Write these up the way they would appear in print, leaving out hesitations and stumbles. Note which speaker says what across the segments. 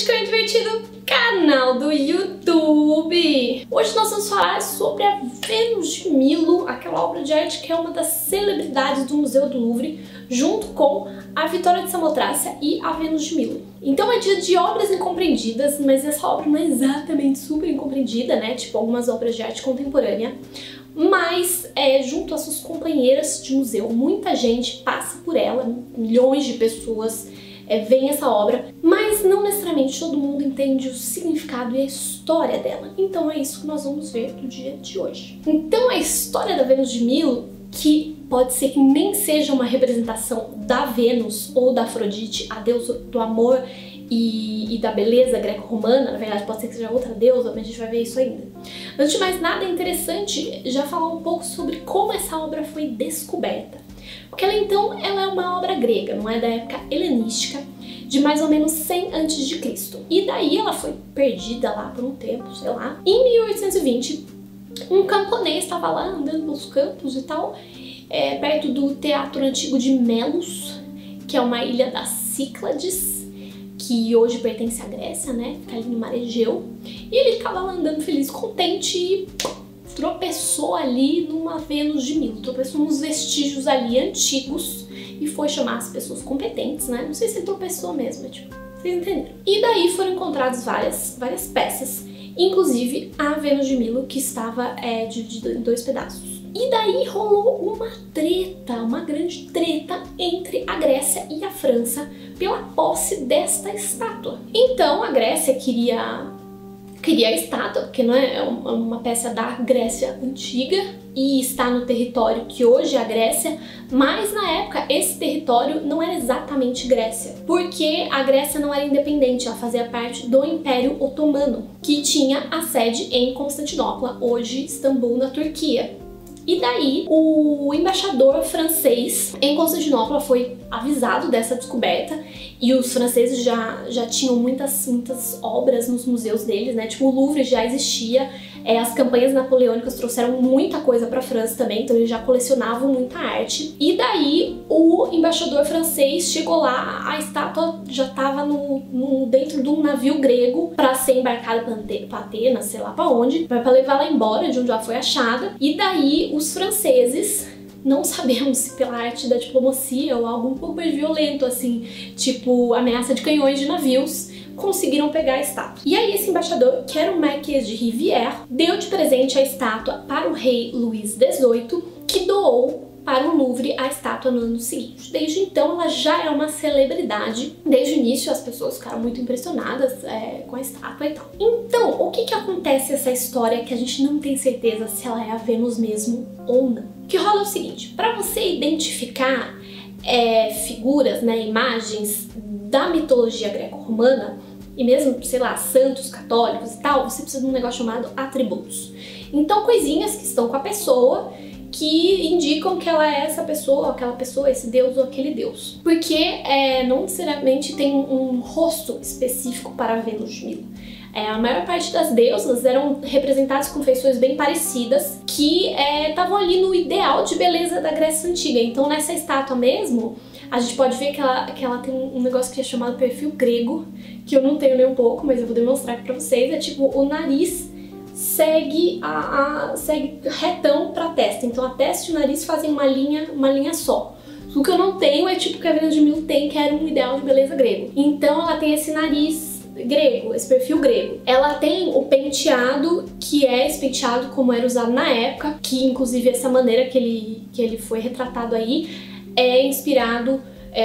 Speaker 1: Criticamente Divertido, canal do YouTube. Hoje nós vamos falar sobre a Vênus de Milo, aquela obra de arte que é uma das celebridades do Museu do Louvre, junto com a Vitória de Samotrácia e a Vênus de Milo. Então é dia de obras incompreendidas, mas essa obra não é exatamente super incompreendida, né? Tipo algumas obras de arte contemporânea. Mas, junto às suas companheiras de museu, muita gente passa por ela, milhões de pessoas veem essa obra, mas não necessariamente todo mundo entende o significado e a história dela. Então é isso que nós vamos ver no dia de hoje. Então a história da Vênus de Milo, que pode ser que nem seja uma representação da Vênus ou da Afrodite, a deusa do amor e da beleza greco-romana, na verdade pode ser que seja outra deusa, mas a gente vai ver isso ainda. Antes de mais nada, é interessante já falar um pouco sobre como essa obra foi descoberta. Porque ela é uma obra grega, não é da época helenística, de mais ou menos 100 a.C. E daí ela foi perdida lá por um tempo, sei lá. Em 1820, um camponês estava lá andando pelos campos e tal, perto do Teatro Antigo de Melos, que é uma ilha das Cíclades, que hoje pertence à Grécia, né? Fica ali no Mar Egeu. E ele ficava lá andando feliz, contente e tropeçou ali numa Vênus de Milo, tropeçou nos vestígios ali antigos e foi chamar as pessoas competentes, né? Não sei se ele tropeçou mesmo, tipo, vocês entenderam. E daí foram encontradas várias peças, inclusive a Vênus de Milo, que estava dividida em dois pedaços. E daí rolou uma treta, uma grande treta entre a Grécia e a França pela posse desta estátua. Então a Grécia queria a estátua, porque não é uma peça da Grécia antiga e está no território que hoje é a Grécia, mas na época esse território não era exatamente Grécia, porque a Grécia não era independente, ela fazia parte do Império Otomano, que tinha a sede em Constantinopla, hoje Istambul, na Turquia. E daí o embaixador francês em Constantinopla foi avisado dessa descoberta e os franceses já tinham muitas obras nos museus deles, né? Tipo, o Louvre já existia, as campanhas napoleônicas trouxeram muita coisa pra França também, então eles já colecionavam muita arte. E daí o embaixador francês chegou lá, a estátua já tava dentro de um navio grego pra ser embarcada pra Atenas, sei lá pra onde, pra levar ela embora de onde ela foi achada. E daí os franceses, não sabemos se pela arte da diplomacia ou algo um pouco mais violento, assim, tipo ameaça de canhões de navios, conseguiram pegar a estátua. E aí esse embaixador, que era o Marquês de Rivière, deu de presente a estátua para o rei Luís XVIII, que doou para o Louvre a estátua no ano seguinte. Desde então ela já é uma celebridade. Desde o início as pessoas ficaram muito impressionadas com a estátua e tal. Então, o que acontece nessa história que a gente não tem certeza se ela é a Vênus mesmo ou não? O que rola é o seguinte, para você identificar figuras, né, imagens da mitologia greco-romana, e mesmo, sei lá, santos católicos e tal, você precisa de um negócio chamado atributos. Então, coisinhas que estão com a pessoa que indicam que ela é essa pessoa, aquela pessoa, esse deus ou aquele deus. Porque não necessariamente tem um rosto específico para a Vênus de Milo. A maior parte das deusas eram representadas com feições bem parecidas, que estavam ali no ideal de beleza da Grécia Antiga. Então nessa estátua mesmo, a gente pode ver que ela tem um negócio que é chamado perfil grego, que eu não tenho nem um pouco, mas eu vou demonstrar aqui pra vocês. É tipo, o nariz segue retão pra testa. Então a testa e o nariz fazem uma linha só. O que eu não tenho é tipo que a Vênus de Milo tem, que era um ideal de beleza grego. Então ela tem esse nariz grego, esse perfil grego. Ela tem o penteado, que é esse penteado como era usado na época, que inclusive essa maneira que ele foi retratado aí é inspirado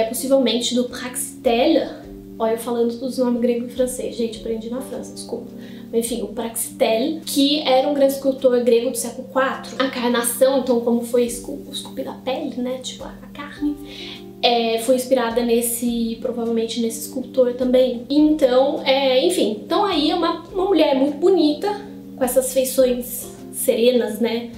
Speaker 1: possivelmente do Praxitèle. Olha, eu falando dos nomes grego e francês, gente, aprendi na França, desculpa. Enfim, o Praxitèle, que era um grande escultor grego do século IV. A carnação, então, como foi esculpida a pele, né, tipo a carne, foi inspirada provavelmente nesse escultor também. Então, enfim, então aí é uma mulher muito bonita, com essas feições serenas, né,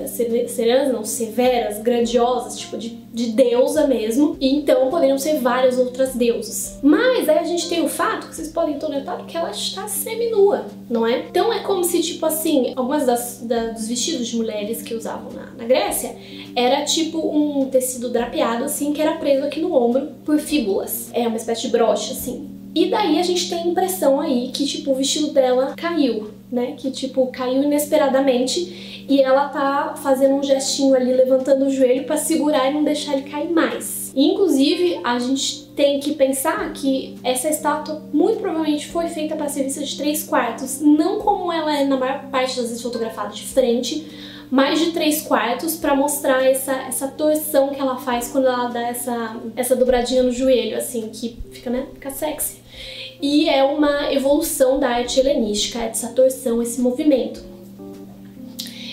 Speaker 1: serenas não, severas, grandiosas, tipo de deusa mesmo, e então poderiam ser várias outras deusas. Mas aí a gente tem o fato, que vocês podem ter notado, que ela está seminua, não é? Então é como se, tipo assim, algumas dos vestidos de mulheres que usavam na Grécia, era tipo um tecido drapeado, assim, que era preso aqui no ombro por fíbulas. É uma espécie de broche, assim. E daí a gente tem a impressão aí que, tipo, o vestido dela caiu, né? Que, tipo, caiu inesperadamente e ela tá fazendo um gestinho ali, levantando o joelho pra segurar e não deixar ele cair mais. Inclusive, a gente tem que pensar que essa estátua muito provavelmente foi feita para ser vista de 3/4, não como ela é na maior parte das vezes fotografada de frente, mais de 3/4 para mostrar essa torção que ela faz quando ela dá essa dobradinha no joelho, assim, que fica, né, fica sexy. E é uma evolução da arte helenística, essa torção, esse movimento.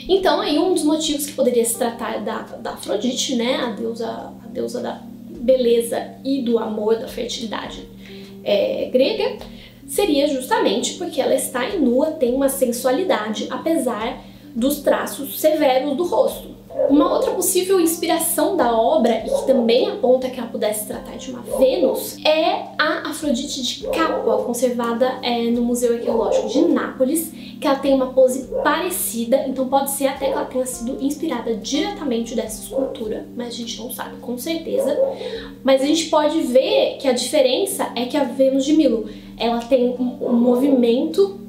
Speaker 1: Então, aí um dos motivos que poderia se tratar da Afrodite, né, a deusa da beleza e do amor, da fertilidade grega, seria justamente porque ela está nua, tem uma sensualidade, apesar dos traços severos do rosto. Uma outra possível inspiração da obra, e que também aponta que ela pudesse tratar de uma Vênus, é a Afrodite de Capua, conservada no Museu Arqueológico de Nápoles, que ela tem uma pose parecida, então pode ser até que ela tenha sido inspirada diretamente dessa escultura, mas a gente não sabe com certeza. Mas a gente pode ver que a diferença é que a Vênus de Milo, ela tem um movimento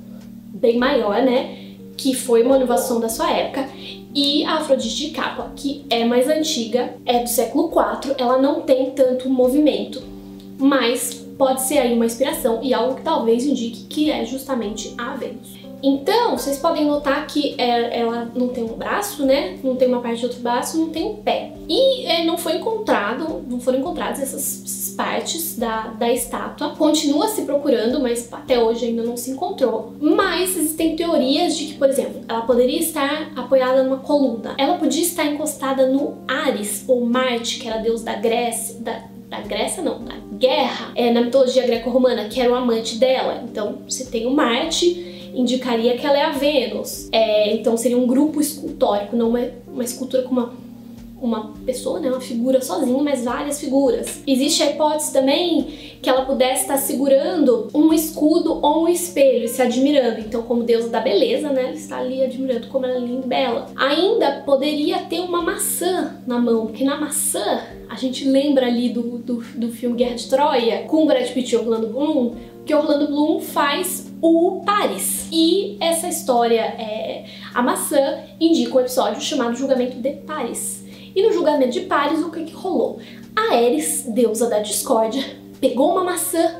Speaker 1: bem maior, né, que foi uma inovação da sua época, e a Afrodite de Capua, que é mais antiga, é do século IV, ela não tem tanto movimento, mas pode ser aí uma inspiração e algo que talvez indique que é justamente a Vênus. Então, vocês podem notar que ela não tem um braço, né? Não tem uma parte de outro braço, não tem um pé. E não foram encontradas essas partes da estátua. Continua se procurando, mas até hoje ainda não se encontrou. Mas existem teorias de que, por exemplo, ela poderia estar apoiada numa coluna. Ela podia estar encostada no Ares, ou Marte, que era deus da Grécia, da guerra, na mitologia greco-romana, que era o amante dela. Então, se tem o Marte, indicaria que ela é a Vênus. Então seria um grupo escultórico, não uma escultura com uma pessoa, né, uma figura sozinha, mas várias figuras. Existe a hipótese também que ela pudesse estar segurando um escudo ou um espelho e se admirando. Então, como deusa da beleza, né, ela está ali admirando como ela é linda e bela. Ainda poderia ter uma maçã na mão, porque na maçã a gente lembra ali do filme Guerra de Troia, com o Brad Pitt e Orlando Bloom, que Orlando Bloom faz o Paris. E essa história, a maçã, indica um episódio chamado Julgamento de Paris. E no julgamento de Paris, o que rolou? A Eris, deusa da discórdia, pegou uma maçã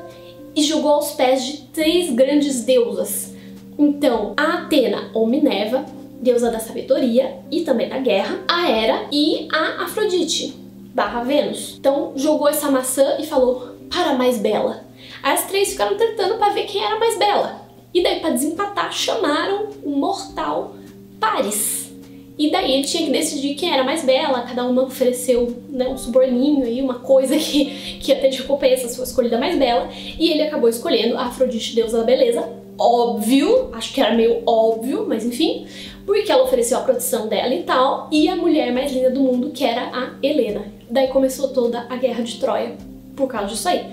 Speaker 1: e jogou aos pés de 3 grandes deusas. Então, a Atena, ou Minerva, deusa da sabedoria e também da guerra, a Hera e a Afrodite, / Vênus. Então, jogou essa maçã e falou, para a mais bela. As 3 ficaram tentando para ver quem era mais bela. E daí, para desempatar, chamaram o mortal Paris. E daí ele tinha que decidir quem era mais bela, cada uma ofereceu, né, um suborninho aí, uma coisa que ia ter de recompensa se fosse escolhida a mais bela. E ele acabou escolhendo a Afrodite, deusa da beleza. Óbvio, acho que era meio óbvio, mas enfim, porque ela ofereceu a proteção dela e tal, e a mulher mais linda do mundo, que era a Helena. Daí começou toda a Guerra de Troia por causa disso aí.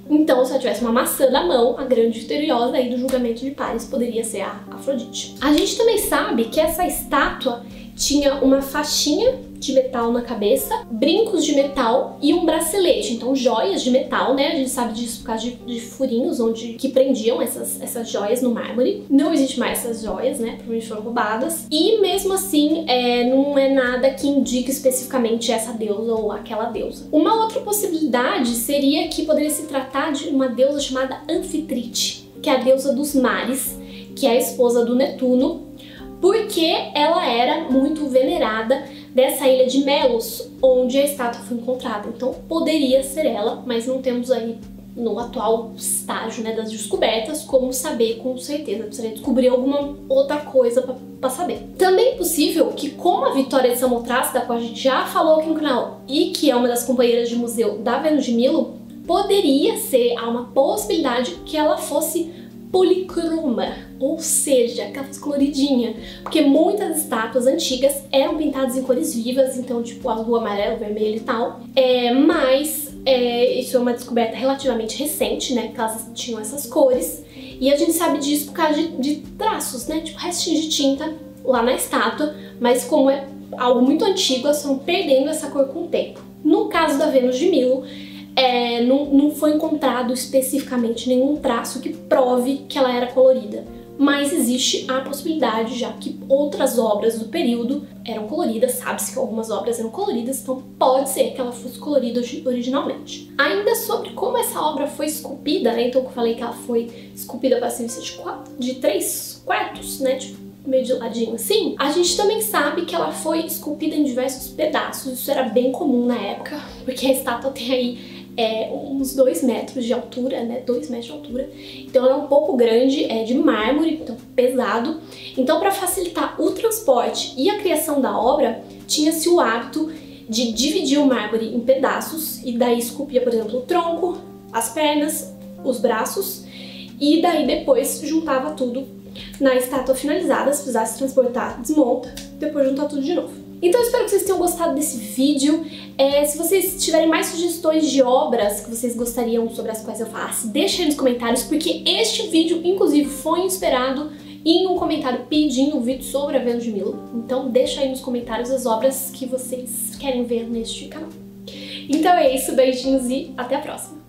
Speaker 1: Então, se ela tivesse uma maçã na mão, a grande vitoriosa aí do julgamento de Paris poderia ser a Afrodite. A gente também sabe que essa estátua tinha uma faixinha de metal na cabeça, brincos de metal e um bracelete, então joias de metal, né? A gente sabe disso por causa de furinhos que prendiam essas joias no mármore. Não existe mais essas joias, né? Provavelmente foram roubadas. E mesmo assim, não é nada que indique especificamente essa deusa ou aquela deusa. Uma outra possibilidade seria que poderia se tratar de uma deusa chamada Anfitrite, que é a deusa dos mares, que é a esposa do Netuno, porque ela era muito venerada dessa ilha de Melos, onde a estátua foi encontrada. Então poderia ser ela, mas não temos aí no atual estágio, né, das descobertas como saber com certeza. Precisaria descobrir alguma outra coisa para saber. Também é possível que, como a Vitória de Samothrace, da qual a gente já falou aqui no canal, e que é uma das companheiras de museu da Vênus de Milo, poderia ser, há uma possibilidade que ela fosse policroma, ou seja, que ela fosse coloridinha, porque muitas estátuas antigas eram pintadas em cores vivas, então tipo azul, amarelo, vermelho e tal, mas isso é uma descoberta relativamente recente, né, que elas tinham essas cores, e a gente sabe disso por causa de traços, né, tipo restinhos de tinta lá na estátua, mas como é algo muito antigo, elas estão perdendo essa cor com o tempo. No caso da Vênus de Milo, não foi encontrado especificamente nenhum traço que prove que ela era colorida. Mas existe a possibilidade, já que outras obras do período eram coloridas, sabe-se que algumas obras eram coloridas, então pode ser que ela fosse colorida originalmente. Ainda sobre como essa obra foi esculpida, né, então eu falei que ela foi esculpida para ser de 3/4, né, tipo meio de ladinho assim, a gente também sabe que ela foi esculpida em diversos pedaços, isso era bem comum na época, porque a estátua tem aí uns 2 metros de altura, né, 2 metros de altura, então ela é um pouco grande, é de mármore, então pesado, então para facilitar o transporte e a criação da obra, tinha-se o hábito de dividir o mármore em pedaços e daí esculpia, por exemplo, o tronco, as pernas, os braços e daí depois juntava tudo na estátua finalizada, se precisasse transportar, desmonta, depois juntar tudo de novo. Então eu espero que vocês tenham gostado desse vídeo. Se vocês tiverem mais sugestões de obras que vocês gostariam sobre as quais eu falasse, deixa aí nos comentários, porque este vídeo, inclusive, foi inspirado em um comentário pedindo um vídeo sobre a Vênus de Milo. Então deixa aí nos comentários as obras que vocês querem ver neste canal. Então é isso, beijinhos e até a próxima!